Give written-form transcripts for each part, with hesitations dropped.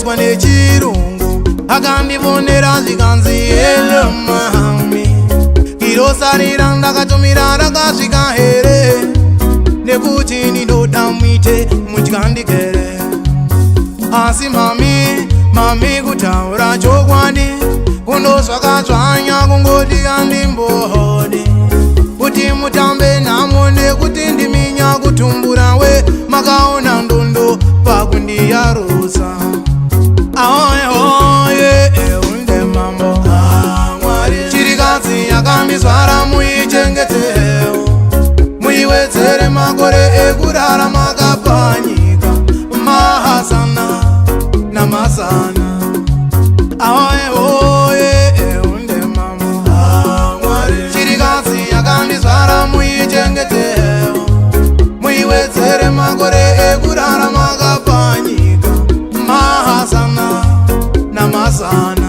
Kwane chirungu akandivonera zvikanzi hello mami, irosarira ndakatumira rakasvika here, nekuti ndinoda muite mutyandikere. Asi mami kutaura chokwadi, kundozvakatsvanya kungoti andimbohodi, kuti mutambe nhamo nekuti ndiminya kutumbura we makaona ndondo pakundiyarusa. Ahoye unde mambo chirikadzi yakandizvara muichengetewo, muiwedzere makore ekurara makapanyika mahasana namasana. Ahoye unde mambo chirikadzi yakandizvara muichengetewo, muiwedzere makore ekurara makapanyika mahasana namasana.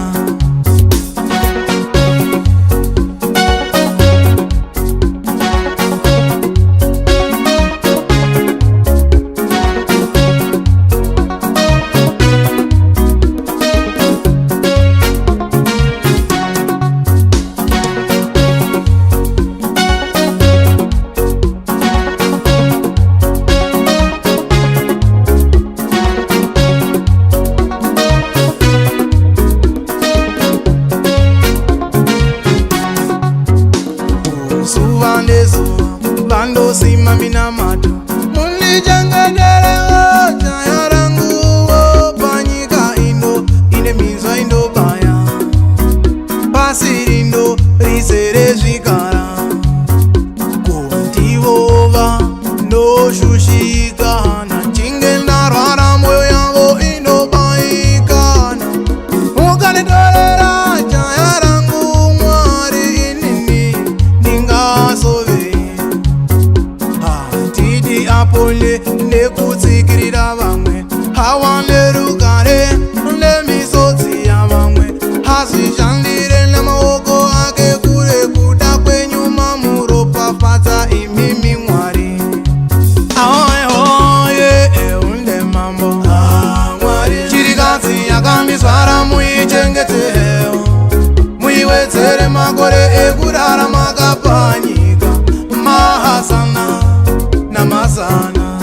Zuva nezuva vandosima minamato, munichengetere jaya ranguwo panyika ino ine minzwa indobaya, pasi rino rizere zvikara, kundivova ndoshushikana, chinge ndarwara moyo yavo inobayikana, ukanditorera jaya rangu Mwari inini ndingasove, handidi apole nekutsikirira vamwe, hawa nerugare nemisodzi yavamwe, hazvishandire nemaoko ake kure kuda kwenyu mamuropafadza imimi Mwari. Ahoye unde mambo chirikadzi yakandizvara muichengetewo, muiwedzere makore ekurara makapanyika mahasana namasana.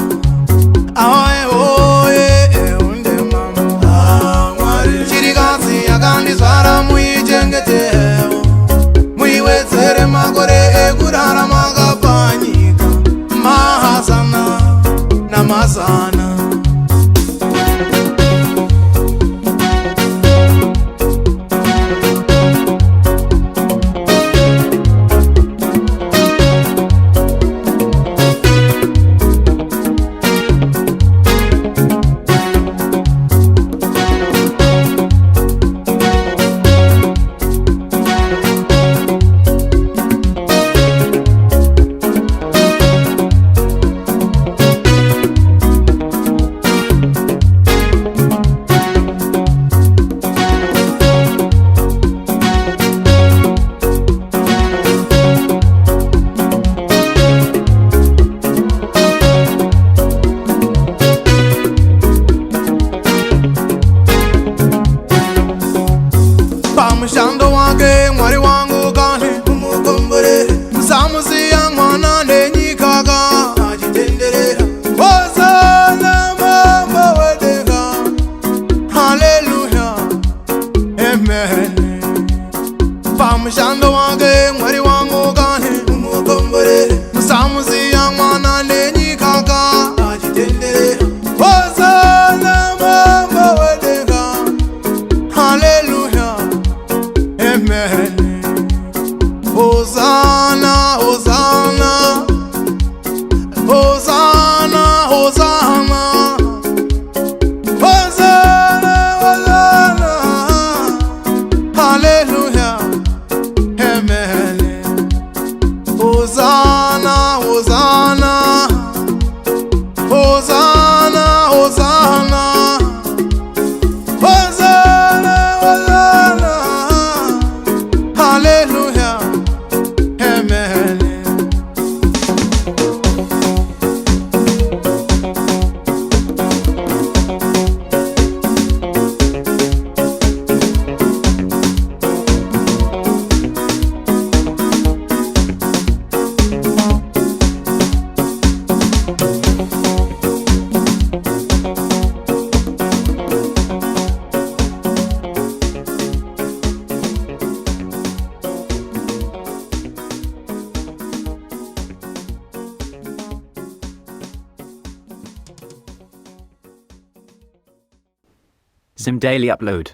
Zim Daily Upload.